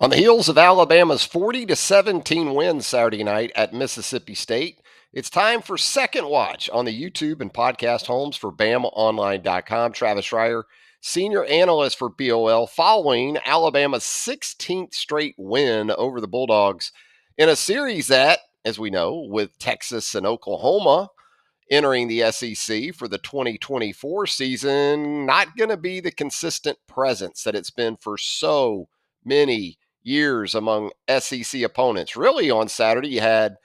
On the heels of Alabama's 40-17 win Saturday night at Mississippi State, it's time for Second Watch on the YouTube and podcast homes for BamaOnLine.com. Travis Reier, senior analyst for BOL, following Alabama's 16th straight win over the Bulldogs in a series that, as we know, with Texas and Oklahoma entering the SEC for the 2024 season, not going to be the consistent presence that it's been for so many years among SEC opponents. Really, on Saturday, you had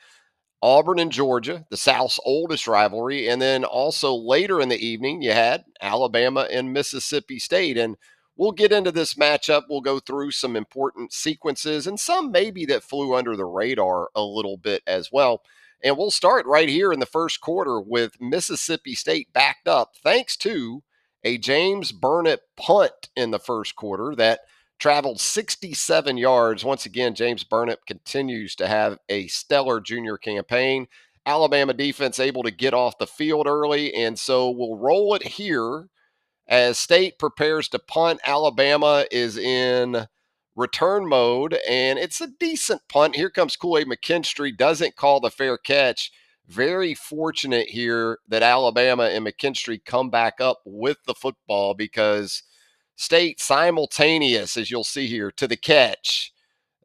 Auburn and Georgia, the South's oldest rivalry. And then also later in the evening, you had Alabama and Mississippi State. And we'll get into this matchup. We'll go through some important sequences and some maybe that flew under the radar a little bit as well. And we'll start right here in the first quarter with Mississippi State backed up thanks to a James Burnett punt in the first quarter that traveled 67 yards. Once again, James Burnett continues to have a stellar junior campaign. Alabama defense able to get off the field early, and so we'll roll it here as State prepares to punt. Alabama is in return mode, and it's a decent punt. Here comes Kool-Aid McKinstry, doesn't call the fair catch. Very fortunate here that Alabama and McKinstry come back up with the football because State simultaneous, as you'll see here, to the catch.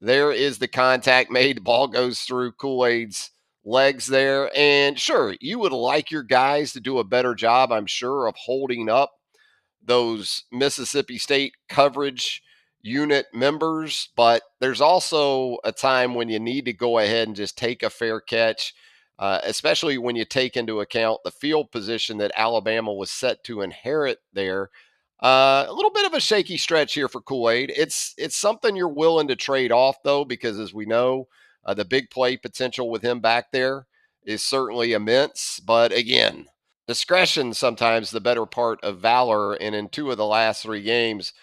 There is the contact made. The ball goes through Kool-Aid's legs there. And sure, you would like your guys to do a better job, I'm sure, of holding up those Mississippi State coverage unit members. But there's also a time when you need to go ahead and just take a fair catch, especially when you take into account the field position that Alabama was set to inherit there. A little bit of a shaky stretch here for Kool-Aid. It's something you're willing to trade off, though, because as we know, the big play potential with him back there is certainly immense. But again, discretion sometimes the better part of valor. And in two of the last three games,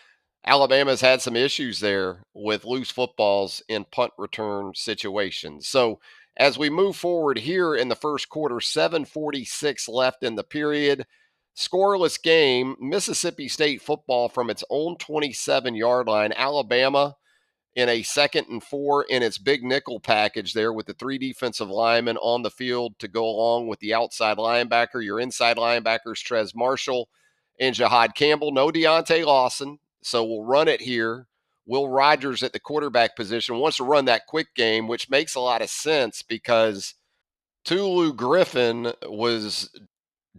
Alabama's had some issues there with loose footballs in punt return situations. So as we move forward here in the first quarter, 7:46 left in the period. Scoreless game, Mississippi State football from its own 27-yard line. Alabama in a 2nd and 4 in its big nickel package there with the three defensive linemen on the field to go along with the outside linebacker. Your inside linebackers, Trez Marshall and Jahad Campbell. No Deontay Lawson, so we'll run it here. Will Rogers at the quarterback position wants to run that quick game, which makes a lot of sense because Tulu Griffin was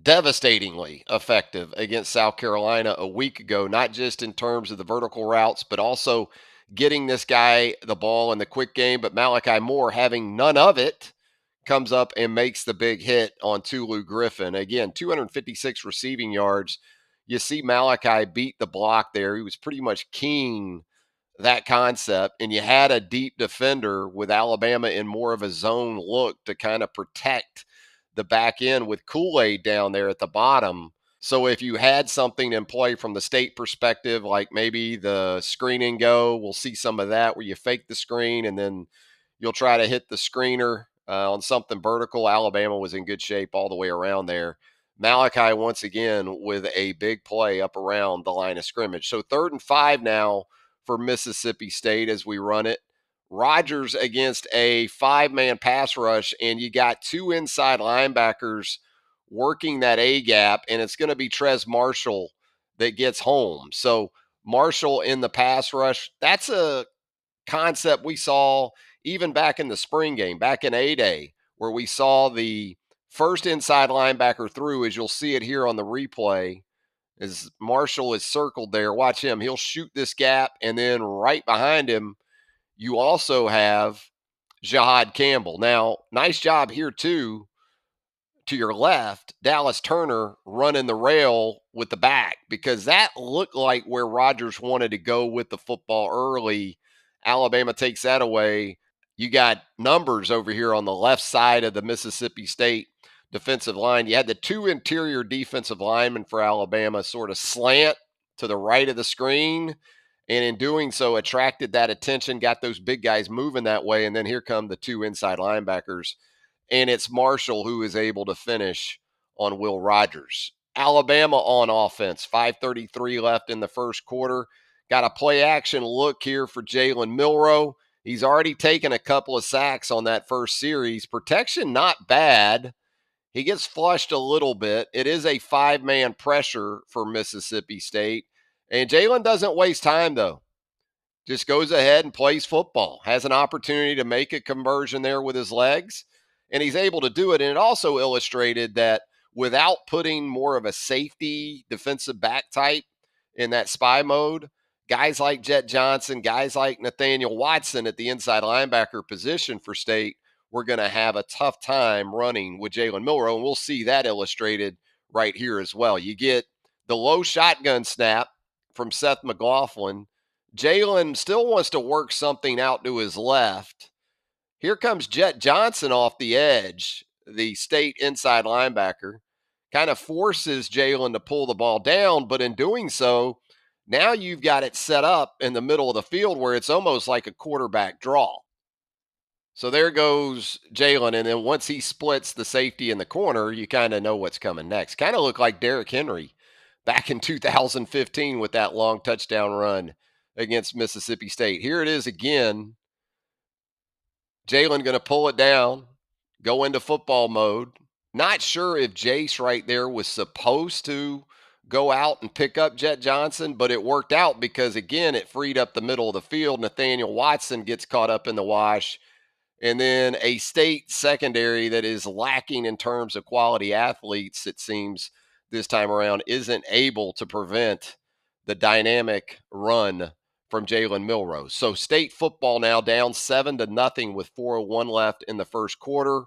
devastatingly effective against South Carolina a week ago, not just in terms of the vertical routes, but also getting this guy the ball in the quick game. But Malachi Moore, having none of it, comes up and makes the big hit on Tulu Griffin. Again, 256 receiving yards. You see Malachi beat the block there. He was pretty much keying that concept, and you had a deep defender with Alabama in more of a zone look to kind of protect the back end with Kool-Aid down there at the bottom. So if you had something in play from the State perspective, like maybe the screen and go, we'll see some of that where you fake the screen and then you'll try to hit the screener on something vertical. Alabama was in good shape all the way around there. Malachi, once again, with a big play up around the line of scrimmage. So 3rd and 5 now for Mississippi State as we run it. Rogers against a 5-man pass rush, and you got two inside linebackers working that A gap, and it's going to be Trez Marshall that gets home. So Marshall in the pass rush, that's a concept we saw even back in the spring game, back in A-Day, where we saw the first inside linebacker through, as you'll see it here on the replay, as Marshall is circled there. Watch him. He'll shoot this gap, and then right behind him, you also have Jahad Campbell. Now, nice job here, too, to your left, Dallas Turner running the rail with the back because that looked like where Rogers wanted to go with the football early. Alabama takes that away. You got numbers over here on the left side of the Mississippi State defensive line. You had the two interior defensive linemen for Alabama sort of slant to the right of the screen, and in doing so attracted that attention, got those big guys moving that way, and then here come the two inside linebackers, and it's Marshall who is able to finish on Will Rogers. Alabama on offense, 5:33 left in the first quarter. Got a play action look here for Jalen Milroe. He's already taken a couple of sacks on that first series. Protection not bad. He gets flushed a little bit. It is a 5-man pressure for Mississippi State. And Jalen doesn't waste time, though. Just goes ahead and plays football. Has an opportunity to make a conversion there with his legs, and he's able to do it. And it also illustrated that without putting more of a safety defensive back type in that spy mode, guys like Jet Johnson, guys like Nathaniel Watson at the inside linebacker position for State were going to have a tough time running with Jalen Milroe. And we'll see that illustrated right here as well. You get the low shotgun snap from Seth McLaughlin. Jalen still wants to work something out to his left. Here comes Jet Johnson off the edge, the State inside linebacker. Kind of forces Jalen to pull the ball down, but in doing so, now you've got it set up in the middle of the field where it's almost like a quarterback draw. So there goes Jalen, and then once he splits the safety in the corner, you kind of know what's coming next. Kind of look like Derrick Henry back in 2015 with that long touchdown run against Mississippi State. Here it is again. Jalen going to pull it down, go into football mode. Not sure if Jase right there was supposed to go out and pick up Jet Johnson, but it worked out because, again, it freed up the middle of the field. Nathaniel Watson gets caught up in the wash. And then a State secondary that is lacking in terms of quality athletes, it seems, this time around, isn't able to prevent the dynamic run from Jalen Milroe. So State football now down 7-0 with 4:01 left in the first quarter.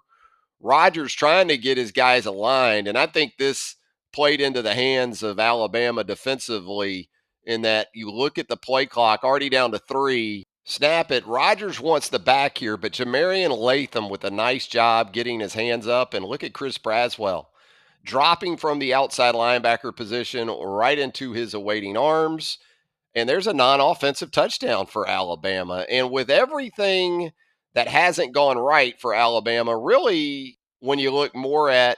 Rogers trying to get his guys aligned, and I think this played into the hands of Alabama defensively in that you look at the play clock, already down to 3. Snap it. Rogers wants the back here, but Jamarian Latham with a nice job getting his hands up. And look at Chris Braswell dropping from the outside linebacker position right into his awaiting arms. And there's a non-offensive touchdown for Alabama. And with everything that hasn't gone right for Alabama, really, when you look more at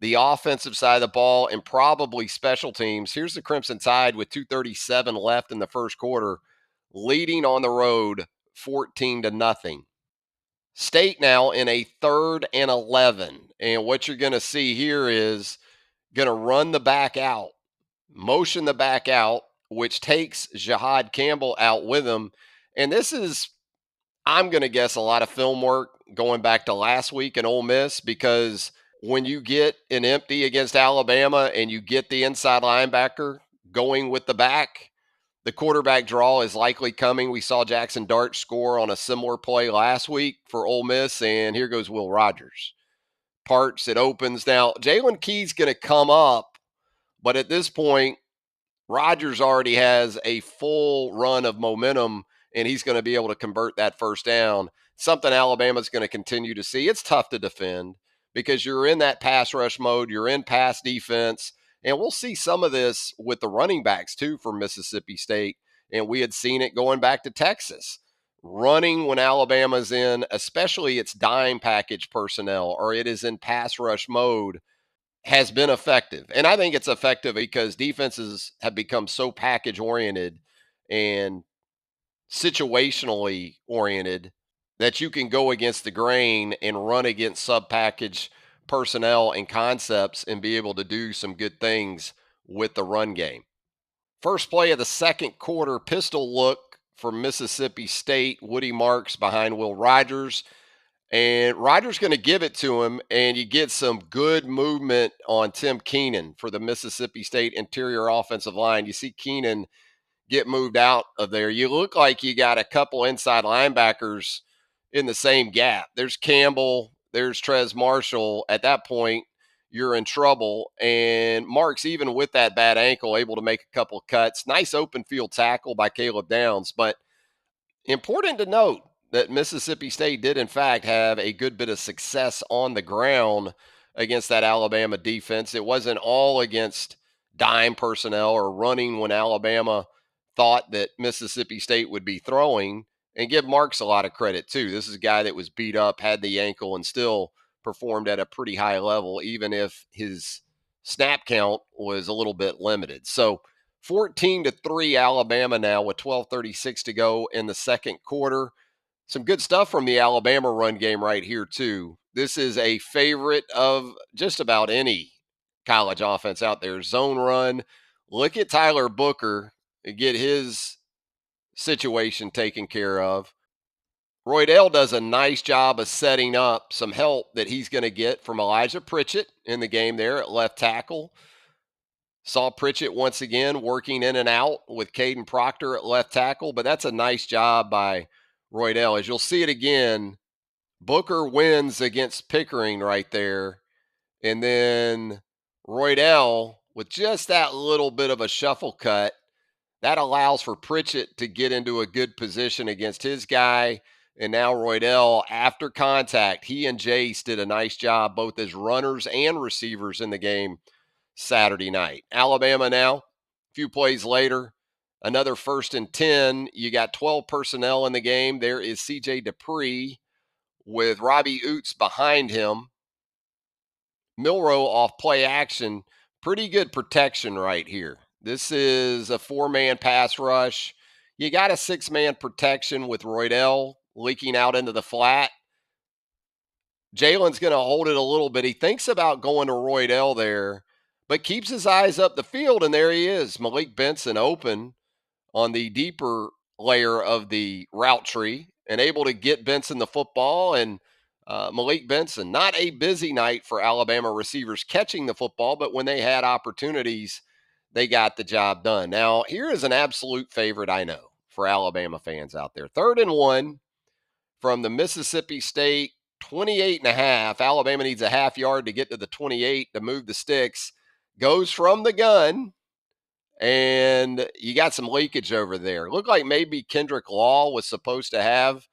the offensive side of the ball and probably special teams, here's the Crimson Tide with 2:37 left in the first quarter, leading on the road 14-0. State now in a 3rd and 11. And what you're going to see here is going to run the back out, motion the back out, which takes Jahad Campbell out with him. And this is, I'm going to guess, a lot of film work going back to last week in Ole Miss, because when you get an empty against Alabama and you get the inside linebacker going with the back, the quarterback draw is likely coming. We saw Jackson Dart score on a similar play last week for Ole Miss, and here goes Will Rogers. Parts, it opens. Now, Jalen Key's going to come up, but at this point, Rogers already has a full run of momentum, and he's going to be able to convert that first down. Something Alabama's going to continue to see. It's tough to defend because you're in that pass rush mode. You're in pass defense. And we'll see some of this with the running backs, too, for Mississippi State. And we had seen it going back to Texas. Running when Alabama's in, especially its dime package personnel, or it is in pass rush mode, has been effective. And I think it's effective because defenses have become so package oriented and situationally oriented that you can go against the grain and run against sub package personnel and concepts and be able to do some good things with the run game. First play of the second quarter, pistol look for Mississippi State. Woody Marks behind Will Rogers. And Rogers going to give it to him, and you get some good movement on Tim Keenan for the Mississippi State interior offensive line. You see Keenan get moved out of there. You look like you got a couple inside linebackers in the same gap. There's Campbell, there's Trez Marshall. At that point, you're in trouble. And Marks, even with that bad ankle, able to make a couple cuts. Nice open field tackle by Caleb Downs, but important to note that Mississippi State did, in fact, have a good bit of success on the ground against that Alabama defense. It wasn't all against dime personnel or running when Alabama thought that Mississippi State would be throwing. And give Marks a lot of credit, too. This is a guy that was beat up, had the ankle, and still performed at a pretty high level, even if his snap count was a little bit limited. So 14-3 Alabama now with 12:36 to go in the second quarter. Some good stuff from the Alabama run game right here, too. This is a favorite of just about any college offense out there. Zone run. Look at Tyler Booker and get his situation taken care of. Roydell does a nice job of setting up some help that he's going to get from Elijah Pritchett in the game there at left tackle. Saw Pritchett once again working in and out with Caden Proctor at left tackle, but that's a nice job by Roydell. As you'll see it again, Booker wins against Pickering right there. And then Roydell, with just that little bit of a shuffle cut, that allows for Pritchett to get into a good position against his guy. And now Roydell, after contact, he and Jase did a nice job both as runners and receivers in the game Saturday night. Alabama now, a few plays later, another 1st and 10. You got 12 personnel in the game. There is C.J. Dupree with Robbie Oots behind him. Milroe off play action. Pretty good protection right here. This is a 4-man pass rush. You got a 6-man protection with Roydell leaking out into the flat. Jalen's going to hold it a little bit. He thinks about going to Roydell there, but keeps his eyes up the field, and there he is. Malik Benson open on the deeper layer of the route tree and able to get Benson the football. And Malik Benson, not a busy night for Alabama receivers catching the football, but when they had opportunities, they got the job done. Now, here is an absolute favorite I know for Alabama fans out there. 3rd and 1 from the Mississippi State 28 and a half. Alabama needs a half yard to get to the 28 to move the sticks. Goes from the gun, and you got some leakage over there. Looked like maybe Kendrick Law was supposed to have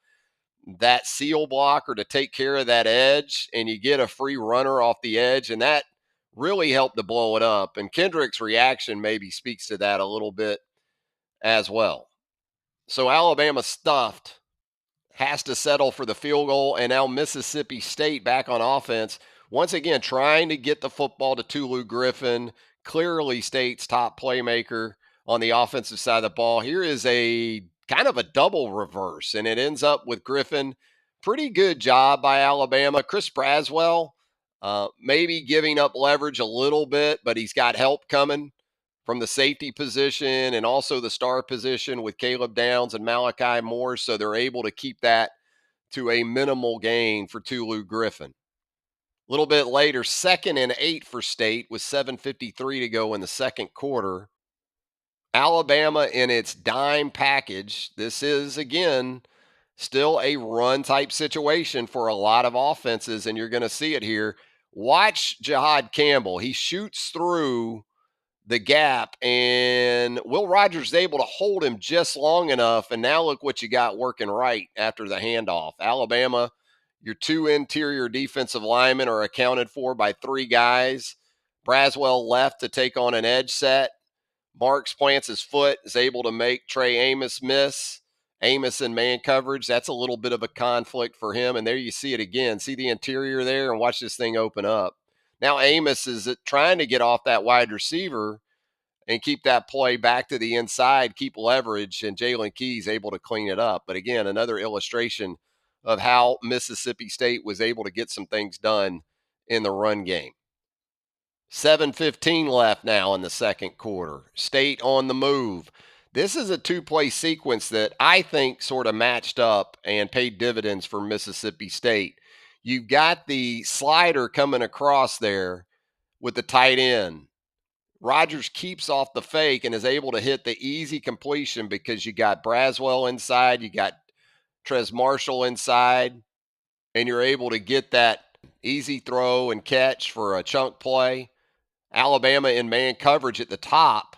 that seal blocker to take care of that edge, and you get a free runner off the edge, and that really helped to blow it up. And Kendrick's reaction maybe speaks to that a little bit as well. So Alabama stuffed, has to settle for the field goal, and now Mississippi State back on offense. Once again, trying to get the football to Tulu Griffin, clearly State's top playmaker on the offensive side of the ball. Here is a kind of a double reverse, and it ends up with Griffin. Pretty good job by Alabama. Chris Braswell, maybe giving up leverage a little bit, but he's got help coming from the safety position and also the star position with Caleb Downs and Malachi Moore, so they're able to keep that to a minimal gain for Tulu Griffin. A little bit later, 2nd and 8 for State with 7:53 to go in the second quarter. Alabama in its dime package. This is, again, still a run-type situation for a lot of offenses, and you're going to see it here. Watch Jahad Campbell. He shoots through the gap, and Will Rogers is able to hold him just long enough, and now look what you got working right after the handoff. Alabama, your 2 interior defensive linemen are accounted for by 3 guys. Braswell left to take on an edge set. Marks plants his foot, is able to make Trey Amos miss. Amos in man coverage, that's a little bit of a conflict for him, and there you see it again. See the interior there, and watch this thing open up. Now Amos is trying to get off that wide receiver and keep that play back to the inside, keep leverage, and Jalen Key's able to clean it up. But again, another illustration of how Mississippi State was able to get some things done in the run game. 7:15 left now in the second quarter. State on the move. This is a 2-play sequence that I think sort of matched up and paid dividends for Mississippi State. You've got the slider coming across there with the tight end. Rogers keeps off the fake and is able to hit the easy completion because you got Braswell inside, you got Trez Marshall inside, and you're able to get that easy throw and catch for a chunk play. Alabama in man coverage at the top,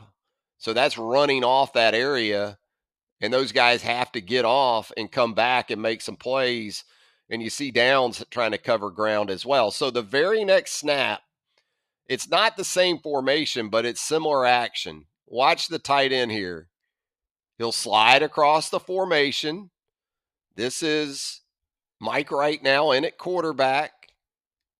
so that's running off that area, and those guys have to get off and come back and make some plays, and you see Downs trying to cover ground as well. So the very next snap, it's not the same formation, but it's similar action. Watch the tight end here. He'll slide across the formation. This is Mike Wright now in at quarterback.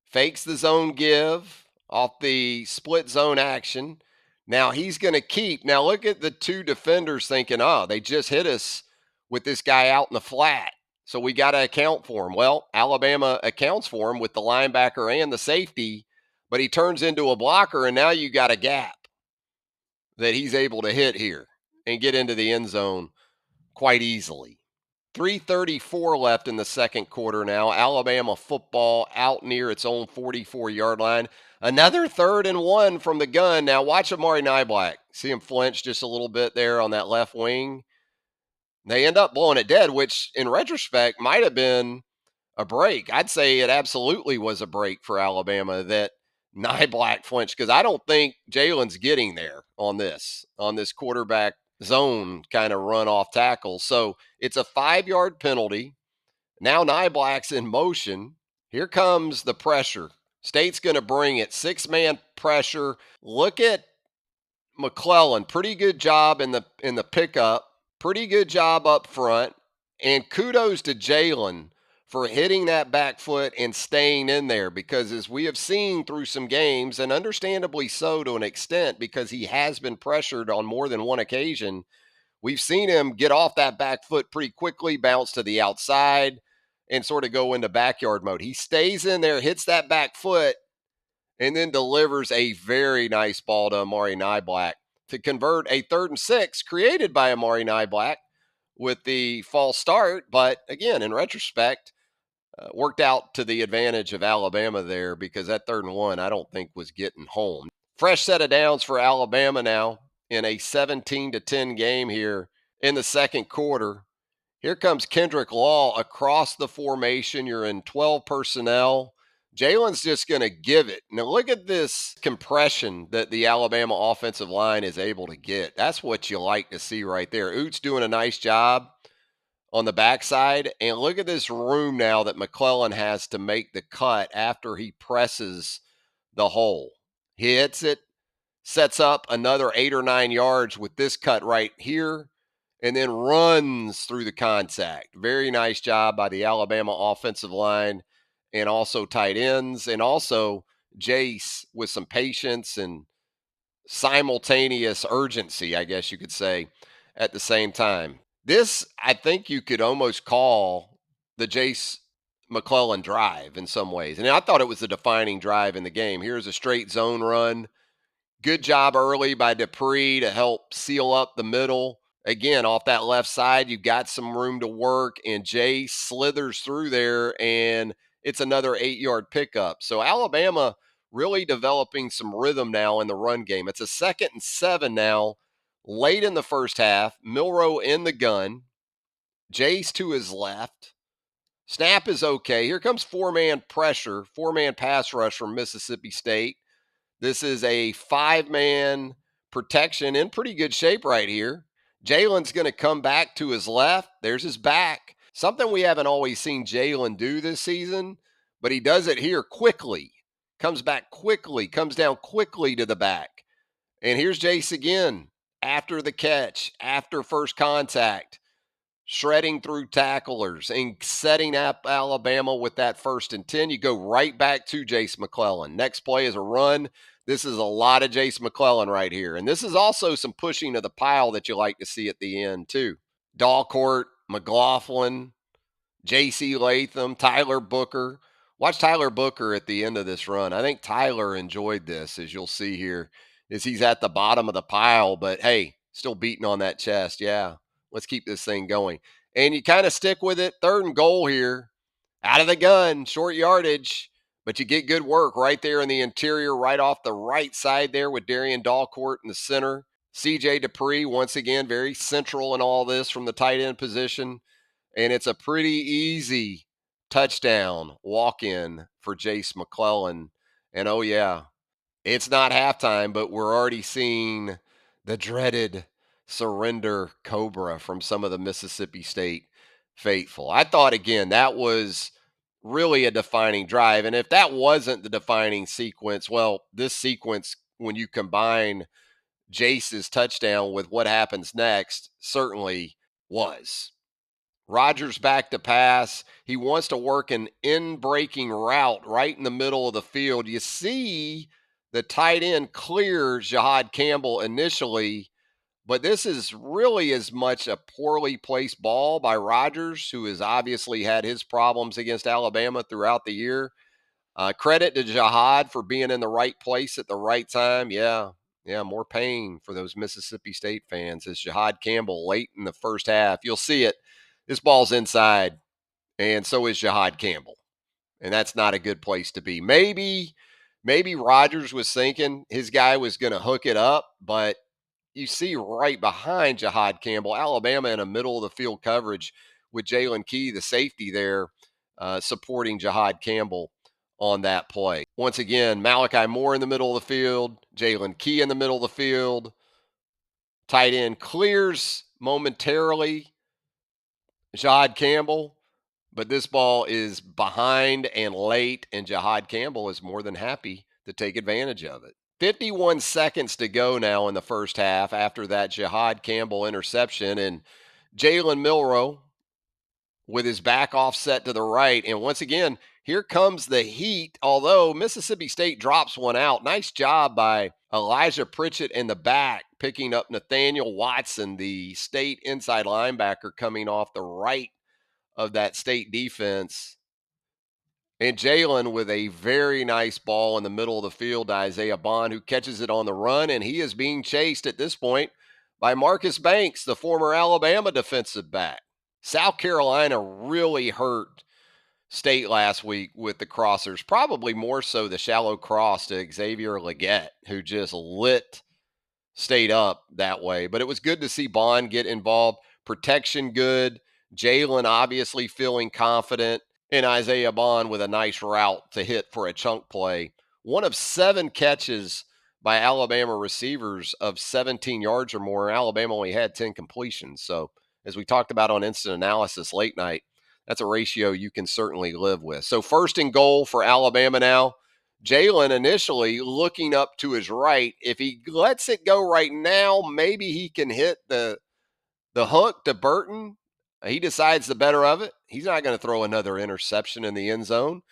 Fakes the zone give off the split zone action. Now he's going to keep. Now look at the two defenders thinking, oh, they just hit us with this guy out in the flat. So we got to account for him. Well, Alabama accounts for him with the linebacker and the safety, but he turns into a blocker, and now you got a gap that he's able to hit here and get into the end zone quite easily. 3:34 left in the second quarter now. Alabama football out near its own 44-yard line. Another 3rd and 1 from the gun. Now watch Amari Niblack. See him flinch just a little bit there on that left wing. They end up blowing it dead, which in retrospect might have been a break. I'd say it absolutely was a break for Alabama that Niblack flinched, because I don't think Jalen's getting there on this quarterback zone kind of run off tackle. So it's a 5-yard penalty. Now Niblack's in motion. Here comes the pressure. State's going to bring it. 6-man pressure. Look at McClellan. Pretty good job in the pickup. Pretty good job up front. And kudos to Jalen for hitting that back foot and staying in there, because as we have seen through some games, and understandably so to an extent because he has been pressured on more than one occasion, we've seen him get off that back foot pretty quickly, bounce to the outside, and sort of go into backyard mode. He stays in there, hits that back foot, and then delivers a very nice ball to Amari Niblack to convert a 3rd and 6 created by Amari Niblack with the false start. But again, in retrospect, worked out to the advantage of Alabama there, because that 3rd and 1 I don't think was getting home. Fresh set of downs for Alabama now in a 17-10 game here in the second quarter. Here comes Kendrick Law across the formation. You're in 12 personnel. Jalen's just going to give it. Now, look at this compression that the Alabama offensive line is able to get. That's what you like to see right there. Oots doing a nice job on the backside. And look at this room now that McClellan has to make the cut after he presses the hole. He hits it, sets up another 8 or 9 yards with this cut right here, and then runs through the contact. Very nice job by the Alabama offensive line and also tight ends, and also Jase with some patience and simultaneous urgency, I guess you could say, at the same time. This, I think you could almost call the Jase McClellan drive in some ways. And I thought it was the defining drive in the game. Here's a straight zone run. Good job early by Dupree to help seal up the middle. Again, off that left side, you got some room to work, and Jay slithers through there, and it's another 8-yard pickup. So Alabama really developing some rhythm now in the run game. It's a 2nd and 7 now, late in the first half. Milroe in the gun. Jay's to his left. Snap is okay. Here comes 4-man pressure, 4-man pass rush from Mississippi State. This is a 5-man protection in pretty good shape right here. Jalen's going to come back to his left. There's his back. Something we haven't always seen Jalen do this season, but he does it here quickly. Comes back quickly, comes down quickly to the back. And here's Jase again after the catch, after first contact, shredding through tacklers and setting up Alabama with that 1st and 10. You go right back to Jase McClellan. Next play is a run. This is a lot of Jase McClellan right here. And this is also some pushing of the pile that you like to see at the end, too. Dalcourt, McLaughlin, J.C. Latham, Tyler Booker. Watch Tyler Booker at the end of this run. I think Tyler enjoyed this, as you'll see here, as he's at the bottom of the pile. But, hey, still beating on that chest. Yeah, let's keep this thing going. And you kind of stick with it. 3rd and goal here. Out of the gun, short yardage. But you get good work right there in the interior, right off the right side there with Darian Dalcourt in the center. C.J. Dupree, once again, very central in all this from the tight end position. And it's a pretty easy touchdown walk-in for Jase McClellan. And oh yeah, it's not halftime, but we're already seeing the dreaded surrender cobra from some of the Mississippi State faithful. I thought, again, that was really a defining drive. And if that wasn't the defining sequence, well, this sequence, when you combine Jase's touchdown with what happens next, certainly was. Rodgers back to pass. He wants to work an in-breaking route right in the middle of the field. You see The tight end clears Jahad Campbell initially, but this is really as much a poorly placed ball by Rodgers, who has obviously had his problems against Alabama throughout the year. Credit to Jahad for being in the right place at the right time. Yeah, more pain for those Mississippi State fans as Jahad Campbell late in the first half. You'll see it. This ball's inside, and so is Jahad Campbell. And that's not a good place to be. Maybe Rodgers was thinking his guy was going to hook it up, but you see right behind Jahad Campbell, Alabama in a middle of the field coverage with Jalen Key, the safety there, supporting Jahad Campbell on that play. Once again, Malachi Moore in the middle of the field, Jalen Key in the middle of the field. Tight end clears momentarily Jahad Campbell, but this ball is behind and late, and Jahad Campbell is more than happy to take advantage of it. 51 seconds to go now in the first half after that Jahad Campbell interception, and Jalen Milroe with his back offset to the right. And once again, here comes the heat, although Mississippi State drops one out. Nice job by Elijah Pritchett in the back, picking up Nathaniel Watson, the state inside linebacker coming off the right of that state defense. And Jalen with a very nice ball in the middle of the field to Isaiah Bond, who catches it on the run, and he is being chased at this point by Marcus Banks, the former Alabama defensive back. South Carolina really hurt State last week with the crossers, probably more so the shallow cross to Xavier Legette, who just lit State up that way. But it was good to see Bond get involved. Protection good. Jalen obviously feeling confident. And Isaiah Bond with a nice route to hit for a chunk play. One of 7 catches by Alabama receivers of 17 yards or more. Alabama only had 10 completions. So, as we talked about on Instant Analysis late night, that's a ratio you can certainly live with. So, first and goal for Alabama now. Jalen initially looking up to his right. If he lets it go right now, maybe he can hit the hook to Burton. He decides the better of it. He's not going to throw another interception in the end zone.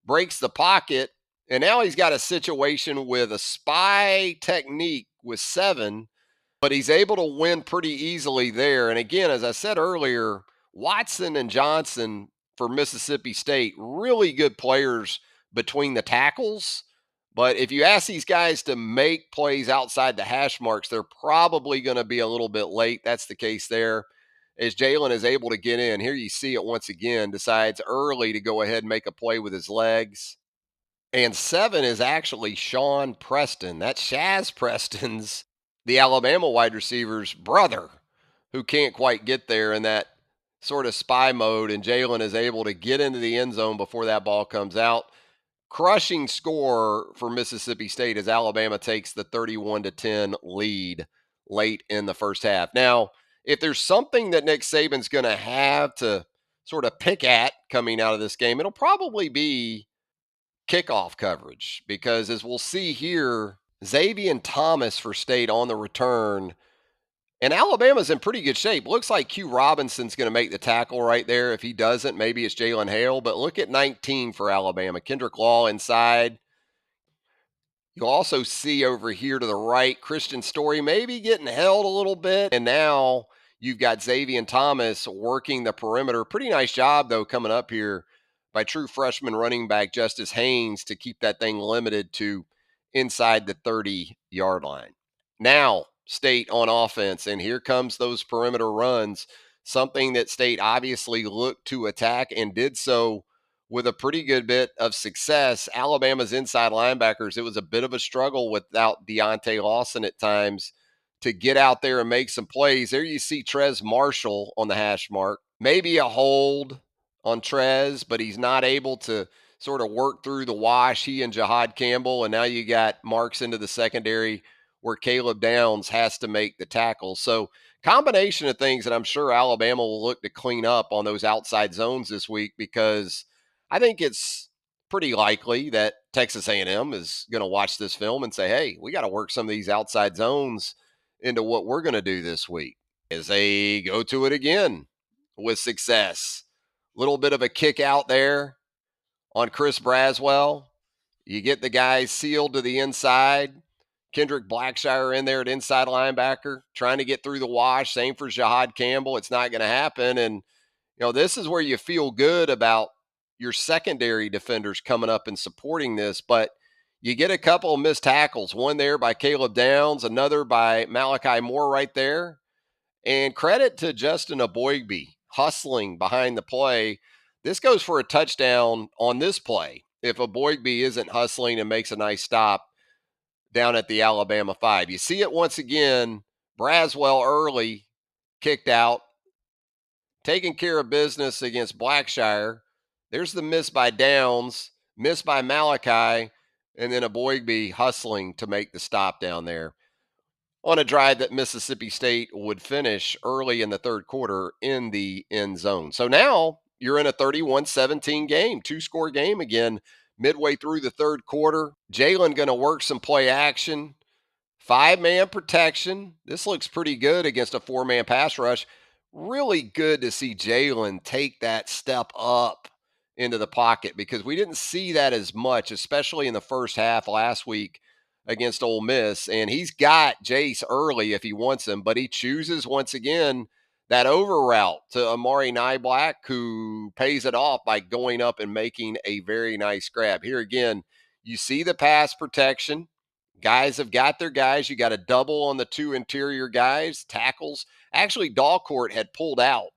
Breaks the pocket, and now he's got a situation with a spy technique with 7, but he's able to win pretty easily there. And again, as I said earlier, Watson and Johnson for Mississippi State, really good players between the tackles. But if you ask these guys to make plays outside the hash marks, they're probably going to be a little bit late. That's the case there. As Jalen is able to get in, here you see it once again, decides early to go ahead and make a play with his legs. And 7 is actually Sean Preston. That's Shaz Preston's, the Alabama wide receiver's brother, who can't quite get there in that sort of spy mode. And Jalen is able to get into the end zone before that ball comes out. Crushing score for Mississippi State as Alabama takes the 31-10 lead late in the first half. Now, if there's something that Nick Saban's going to have to sort of pick at coming out of this game, it'll probably be kickoff coverage, because as we'll see here, Xavier Thomas for State on the return, and Alabama's in pretty good shape. Looks like Q Robinson's going to make the tackle right there. If he doesn't, maybe it's Jalen Hale, but look at 19 for Alabama. Kendrick Law inside. You'll also see over here to the right, Christian Story maybe getting held a little bit. And now you've got Xavier Thomas working the perimeter. Pretty nice job, though, coming up here by true freshman running back Justice Haynes to keep that thing limited to inside the 30-yard line. Now, State on offense, and here comes those perimeter runs, something that State obviously looked to attack and did so with a pretty good bit of success. Alabama's inside linebackers, it was a bit of a struggle without Deontay Lawson at times to get out there and make some plays. There you see Trez Marshall on the hash mark. Maybe a hold on Trez, but he's not able to sort of work through the wash, he and Jahad Campbell, and now you got marks into the secondary where Caleb Downs has to make the tackle. So combination of things that I'm sure Alabama will look to clean up on those outside zones this week, because I think it's pretty likely that Texas A&M is going to watch this film and say, hey, we got to work some of these outside zones into what we're going to do this week. As they go to it again with success. Little bit of a kick out there on Chris Braswell. You get the guys sealed to the inside. Kendrick Blackshire in there at inside linebacker, trying to get through the wash. Same for Jahad Campbell. It's not going to happen. And, this is where you feel good about your secondary defenders coming up and supporting this. But you get a couple of missed tackles, one there by Caleb Downs, another by Malachi Moore right there. And credit to Justin Aboigbe hustling behind the play. This goes for a touchdown on this play. If Aboigbe isn't hustling and makes a nice stop down at the Alabama 5. You see it once again. Braswell early kicked out, taking care of business against Blackshire. There's the miss by Downs, miss by Malachi, and then Aboigbe hustling to make the stop down there on a drive that Mississippi State would finish early in the third quarter in the end zone. So now you're in a 31-17 game, two-score game again, midway through the third quarter. Jalen going to work some play action, five-man protection. This looks pretty good against a four-man pass rush. Really good to see Jalen take that step up into the pocket because we didn't see that as much, especially in the first half last week against Ole Miss. And he's got Jase early if he wants him, but he chooses once again that over route to Amari Niblack, who pays it off by going up and making a very nice grab. Here again, you see the pass protection. Guys have got their guys. You got a double on the two interior guys, tackles. Actually, Dalcourt had pulled out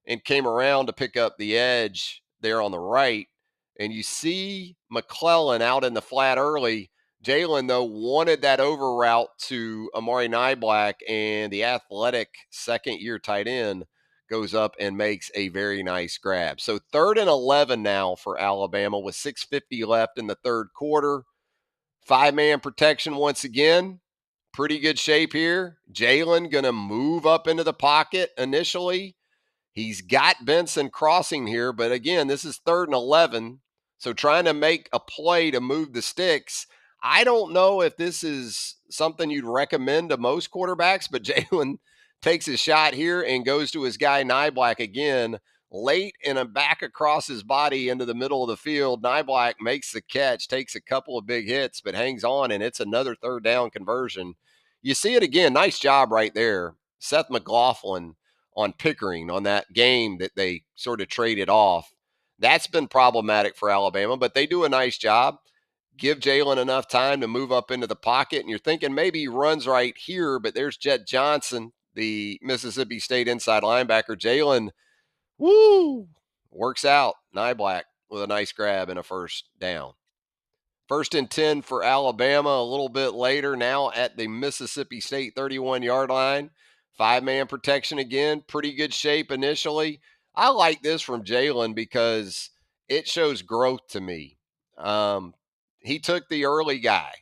and came around to pick up the edge there on the right. And you see McClellan out in the flat early. Jalen, though, wanted that over route to Amari Niblack, and the athletic second-year tight end goes up and makes a very nice grab. So 3rd and 11 now for Alabama with 6:50 left in the third quarter. Five-man protection once again. Pretty good shape here. Jalen going to move up into the pocket initially. He's got Benson crossing here, but again, this is 3rd and 11. So trying to make a play to move the sticks. I don't know if this is something you'd recommend to most quarterbacks, but Jalen takes his shot here and goes to his guy Niblack again, late and a back across his body into the middle of the field. Niblack makes the catch, takes a couple of big hits, but hangs on, and it's another third down conversion. You see it again. Nice job right there. Seth McLaughlin on Pickering on that game that they sort of traded off. That's been problematic for Alabama, but they do a nice job. Give Jalen enough time to move up into the pocket, and you're thinking maybe he runs right here, but there's Jet Johnson, the Mississippi State inside linebacker. Jalen, works out. Niblack with a nice grab and a first down. 1st and 10 for Alabama a little bit later, now at the Mississippi State 31-yard line. Five-man protection again, pretty good shape initially. I like this from Jalen because it shows growth to me. He took the early guy.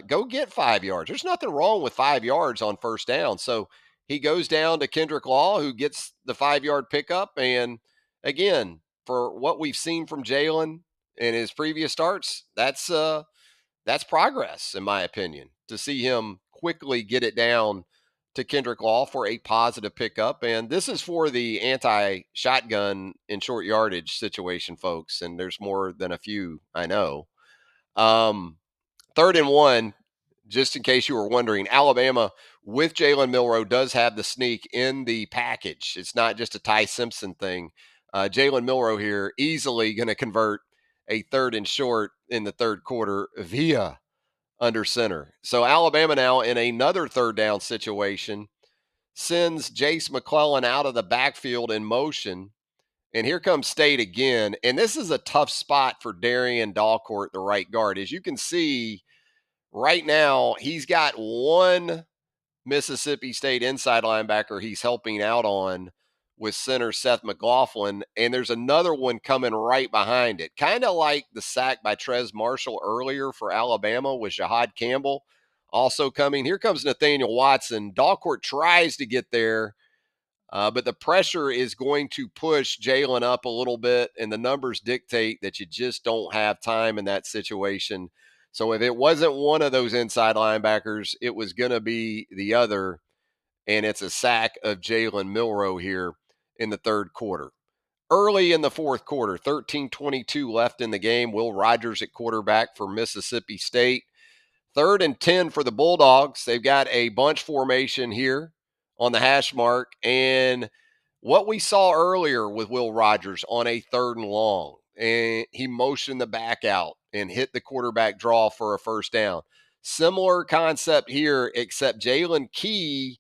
Go get 5 yards. There's nothing wrong with 5 yards on first down. So he goes down to Kendrick Law, who gets the 5-yard pickup. And again, for what we've seen from Jalen in his previous starts, that's progress, in my opinion, to see him quickly get it down to Kendrick Law for a positive pickup. And this is for the anti-shotgun in short yardage situation, folks. And there's more than a few, I know. 3rd and 1, just in case you were wondering, Alabama with Jalen Milroe does have the sneak in the package. It's not just a Ty Simpson thing. Jalen Milroe here easily going to convert a 3rd and short in the third quarter via under center. So Alabama now in another third down situation sends Jase McClellan out of the backfield in motion. And here comes State again. And this is a tough spot for Darian Dalcourt, the right guard. As you can see right now, he's got one Mississippi State inside linebacker he's helping out on with center Seth McLaughlin, and there's another one coming right behind it. Kind of like the sack by Trez Marshall earlier for Alabama with Jahad Campbell also coming. Here comes Nathaniel Watson. Dalcourt tries to get there, but the pressure is going to push Jalen up a little bit, and the numbers dictate that you just don't have time in that situation. So if it wasn't one of those inside linebackers, it was going to be the other, and it's a sack of Jalen Milroe here in the third quarter. Early in the fourth quarter, 13:22 left in the game. Will Rogers at quarterback for Mississippi State. 3rd and 10 for the Bulldogs. They've got a bunch formation here on the hash mark. And what we saw earlier with Will Rogers on a 3rd and long, and he motioned the back out and hit the quarterback draw for a first down. Similar concept here, except Jalen Key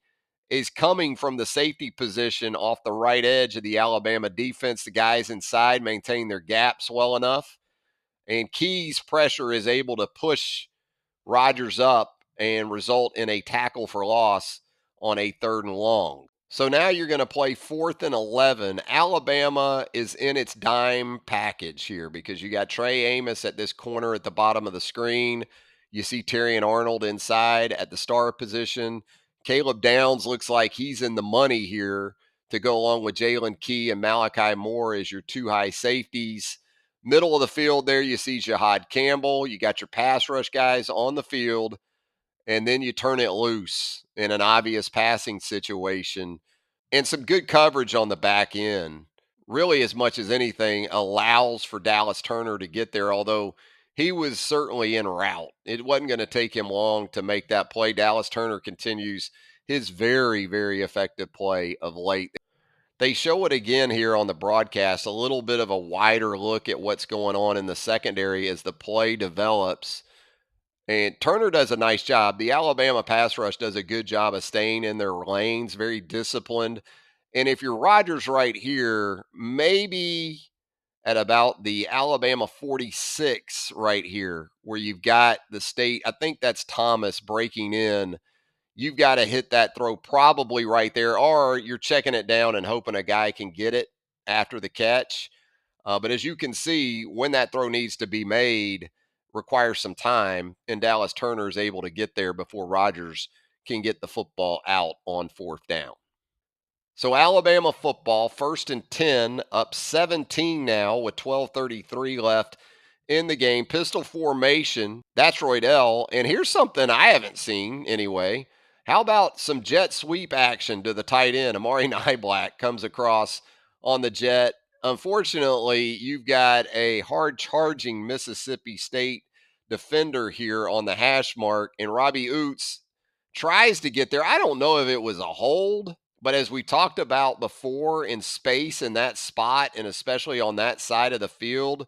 is coming from the safety position off the right edge of the Alabama defense. The guys inside maintain their gaps well enough, and Key's pressure is able to push Rogers up and result in a tackle for loss on a 3rd and long. So now you're going to play 4th and 11. Alabama is in its dime package here because you got Trey Amos at this corner at the bottom of the screen. You see Terry and Arnold inside at the star position. Caleb Downs looks like he's in the money here to go along with Jalen Key and Malachi Moore as your two high safeties. Middle of the field there, you see Jahad Campbell. You got your pass rush guys on the field, and then you turn it loose in an obvious passing situation. And some good coverage on the back end, really, as much as anything, allows for Dallas Turner to get there, although he was certainly en route. It wasn't going to take him long to make that play. Dallas Turner continues his very, very effective play of late. They show it again here on the broadcast, a little bit of a wider look at what's going on in the secondary as the play develops. And Turner does a nice job. The Alabama pass rush does a good job of staying in their lanes, very disciplined. And if you're Rodgers right here, maybe at about the Alabama 46 right here, where you've got the state, I think that's Thomas breaking in. You've got to hit that throw probably right there, or you're checking it down and hoping a guy can get it after the catch. But as you can see, when that throw needs to be made, requires some time, and Dallas Turner is able to get there before Rodgers can get the football out on 4th down. So Alabama football, 1st and 10, up 17 now with 12:33 left in the game. Pistol formation. That's Roydell. And here's something I haven't seen anyway. How about some jet sweep action to the tight end? Amari Niblack comes across on the jet. Unfortunately, you've got a hard charging Mississippi State defender here on the hash mark, and Robbie Oots tries to get there. I don't know if it was a hold, but as we talked about before, in space in that spot, and especially on that side of the field,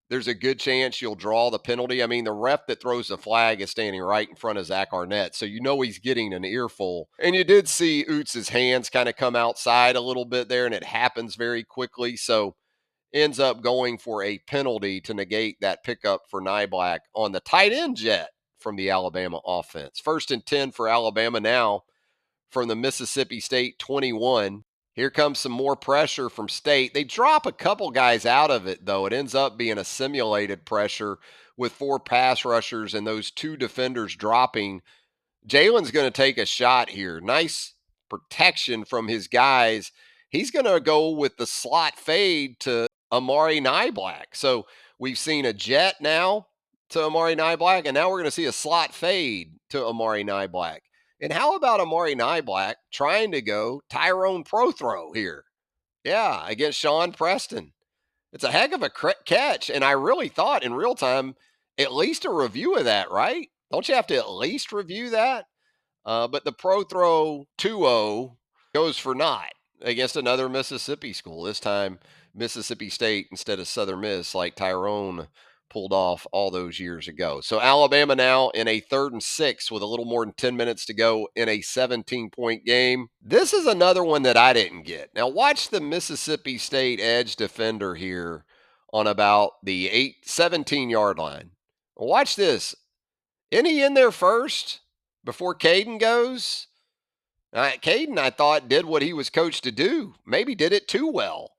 there's a good chance you'll draw the penalty. I mean, the ref that throws the flag is standing right in front of Zach Arnett, so you know he's getting an earful. And you did see Oots' hands kind of come outside a little bit there, and it happens very quickly. So ends up going for a penalty to negate that pickup for Niblack on the tight end jet from the Alabama offense. 1st and 10 for Alabama now from the Mississippi State 21. Here comes some more pressure from State. They drop a couple guys out of it, though. It ends up being a simulated pressure with 4 pass rushers and those 2 defenders dropping. Jalen's going to take a shot here. Nice protection from his guys. He's going to go with the slot fade to Amari Niblack. So we've seen a jet now to Amari Niblack, and now we're going to see a slot fade to Amari Niblack. And how about Amari Niblack trying to go Tyrone Prothro here? Yeah, against Sean Preston. It's a heck of a catch, and I really thought in real time, at least a review of that, right? Don't you have to at least review that? But the Prothro 2-0 goes for naught against another Mississippi school. This time, Mississippi State instead of Southern Miss, like Tyrone pulled off all those years ago. So Alabama now in a 3rd and 6 with a little more than 10 minutes to go in a 17-point game. This is another one that I didn't get. Now watch the Mississippi State edge defender here on about the 17-yard line. Watch this. Isn't he in there first before Caden goes? Caden, I thought, did what he was coached to do. Maybe did it too well.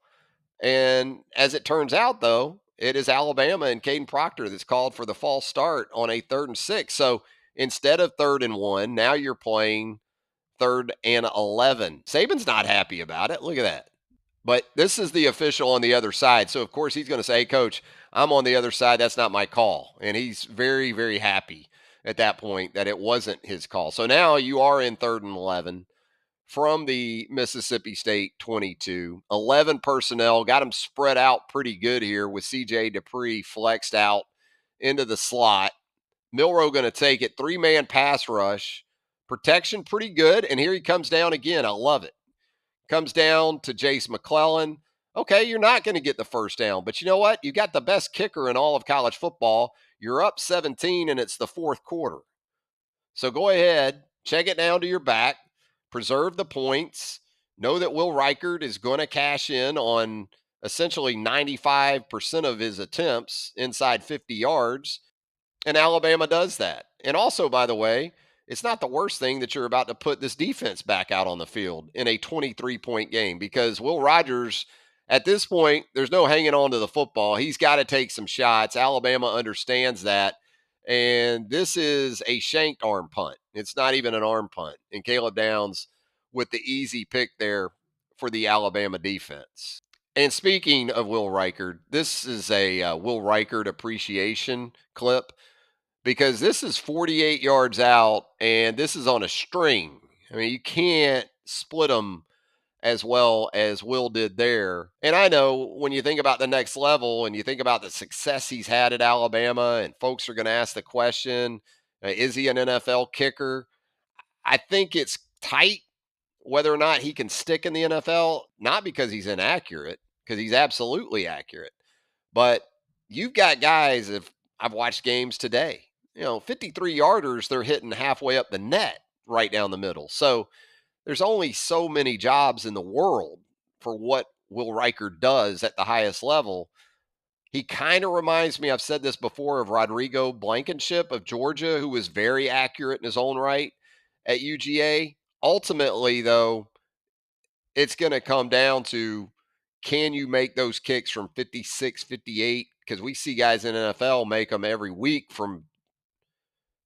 And as it turns out, though, it is Alabama and Caden Proctor that's called for the false start on a 3rd and 6. So instead of 3rd and 1, now you're playing 3rd and 11. Saban's not happy about it. Look at that. But this is the official on the other side. So, of course, he's going to say, hey, Coach, I'm on the other side. That's not my call. And he's very, very happy at that point that it wasn't his call. So now you are in 3rd and 11 from the Mississippi State 22. 11 personnel, got them spread out pretty good here with CJ Dupree flexed out into the slot. Milroe going to take it. 3-man pass rush. Protection pretty good. And here he comes down again. I love it. Comes down to Jase McClellan. Okay, you're not going to get the first down, but you know what? You got the best kicker in all of college football. You're up 17 and it's the fourth quarter. So go ahead, check it down to your back, preserve the points. Know that Will Reichard is going to cash in on essentially 95% of his attempts inside 50 yards. And Alabama does that. And also, by the way, it's not the worst thing that you're about to put this defense back out on the field in a 23-point game because Will Rogers, at this point, there's no hanging on to the football. He's got to take some shots. Alabama understands that. And this is a shanked arm punt. It's not even an arm punt. And Caleb Downs with the easy pick there for the Alabama defense. And speaking of Will Reichard, this is a Will Reichard appreciation clip because this is 48 yards out and this is on a string. I mean, you can't split them as well as Will did there. And I know when you think about the next level and you think about the success he's had at Alabama, and folks are going to ask the question, is he an NFL kicker? I think it's tight whether or not he can stick in the NFL, not because he's inaccurate, because he's absolutely accurate. But you've got guys, if I've watched games today, 53 yarders, they're hitting halfway up the net right down the middle. So there's only so many jobs in the world for what Will Reichard does at the highest level. He kind of reminds me, I've said this before, of Rodrigo Blankenship of Georgia, who was very accurate in his own right at UGA. Ultimately, though, it's going to come down to, can you make those kicks from 56, 58? Because we see guys in NFL make them every week from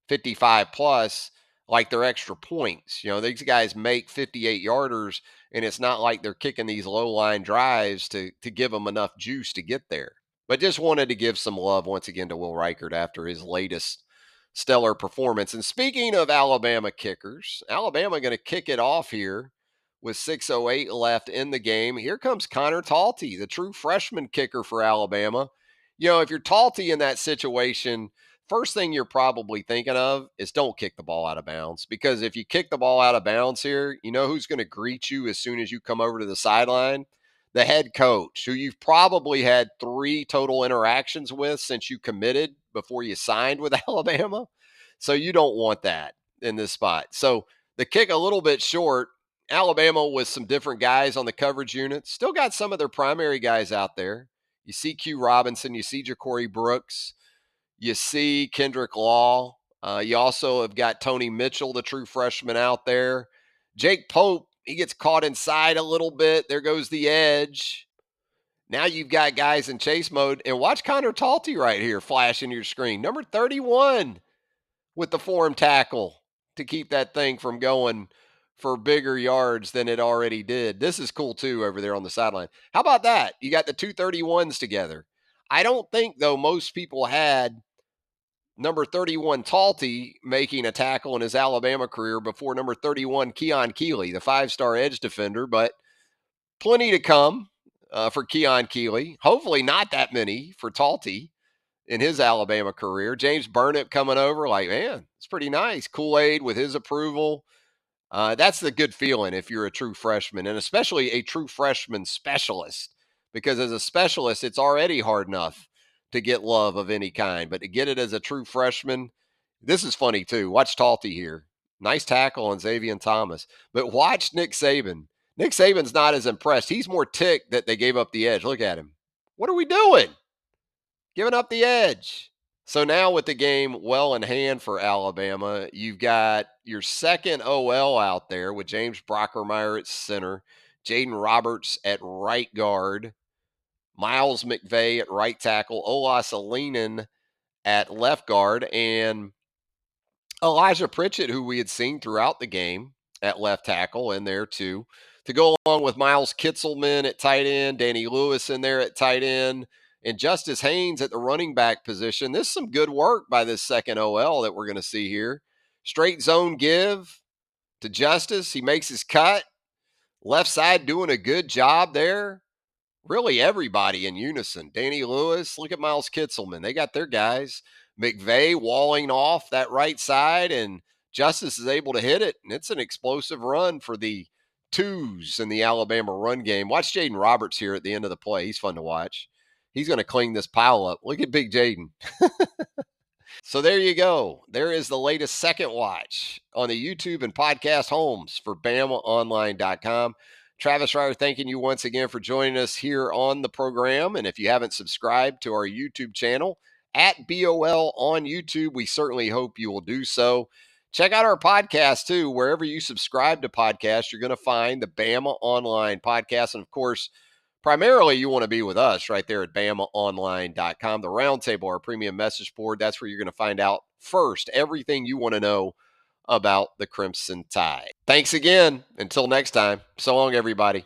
55 plus, like they're extra points. These guys make 58 yarders, and it's not like they're kicking these low line drives to give them enough juice to get there. But just wanted to give some love once again to Will Reichard after his latest stellar performance. And speaking of Alabama kickers, Alabama going to kick it off here with 6:08 left in the game. Here comes Conor Talty, the true freshman kicker for Alabama. If you're Talty in that situation, first thing you're probably thinking of is don't kick the ball out of bounds, because if you kick the ball out of bounds here, you know who's going to greet you as soon as you come over to the sideline? The head coach, who you've probably had 3 total interactions with since you committed before you signed with Alabama. So you don't want that in this spot. So the kick a little bit short. Alabama with some different guys on the coverage unit. Still got some of their primary guys out there. You see Q Robinson, you see Ja'Cory Brooks, you see Kendrick Law. You also have got Tony Mitchell, the true freshman, out there. Jake Pope, he gets caught inside a little bit. There goes the edge. Now you've got guys in chase mode. And watch Conor Talty right here flashing your screen. Number 31 with the form tackle to keep that thing from going for bigger yards than it already did. This is cool too over there on the sideline. How about that? You got the 231s together. I don't think, though, most people had number 31 Talty making a tackle in his Alabama career before number 31 Keon Keeley, the 5-star edge defender, but plenty to come for Keon Keeley. Hopefully not that many for Talty in his Alabama career. James Burnett coming over, like, man, it's pretty nice. Kool-Aid with his approval. That's the good feeling if you're a true freshman, and especially a true freshman specialist, because as a specialist, it's already hard enough to get love of any kind. But to get it as a true freshman, this is funny too. Watch Talty here. Nice tackle on Xavier Thomas. But watch Nick Saban. Nick Saban's not as impressed. He's more ticked that they gave up the edge. Look at him. What are we doing? Giving up the edge. So now with the game well in hand for Alabama, you've got your second OL out there with James Brockermeyer at center, Jaden Roberts at right guard, Miles McVay at right tackle, Olas Alinen at left guard, and Elijah Pritchett, who we had seen throughout the game at left tackle, in there too, to go along with Miles Kitzelman at tight end, Danny Lewis in there at tight end, and Justice Haynes at the running back position. This is some good work by this second OL that we're going to see here. Straight zone give to Justice. He makes his cut. Left side doing a good job there. Really everybody in unison. Danny Lewis, look at Miles Kitzelman. They got their guys. McVay walling off that right side, and Justice is able to hit it. And it's an explosive run for the twos in the Alabama run game. Watch Jaden Roberts here at the end of the play. He's fun to watch. He's going to clean this pile up. Look at Big Jaden. So there you go. There is the latest second watch on the YouTube and podcast homes for BamaOnLine.com. Travis Reier, thanking you once again for joining us here on the program. And if you haven't subscribed to our YouTube channel at BOL on YouTube, we certainly hope you will do so. Check out our podcast too. Wherever you subscribe to podcasts, you're going to find the Bama Online podcast. And of course, primarily, you want to be with us right there at BamaOnline.com. The Roundtable, our premium message board, that's where you're going to find out first everything you want to know about the Crimson Tide. Thanks again. Until next time, so long, everybody.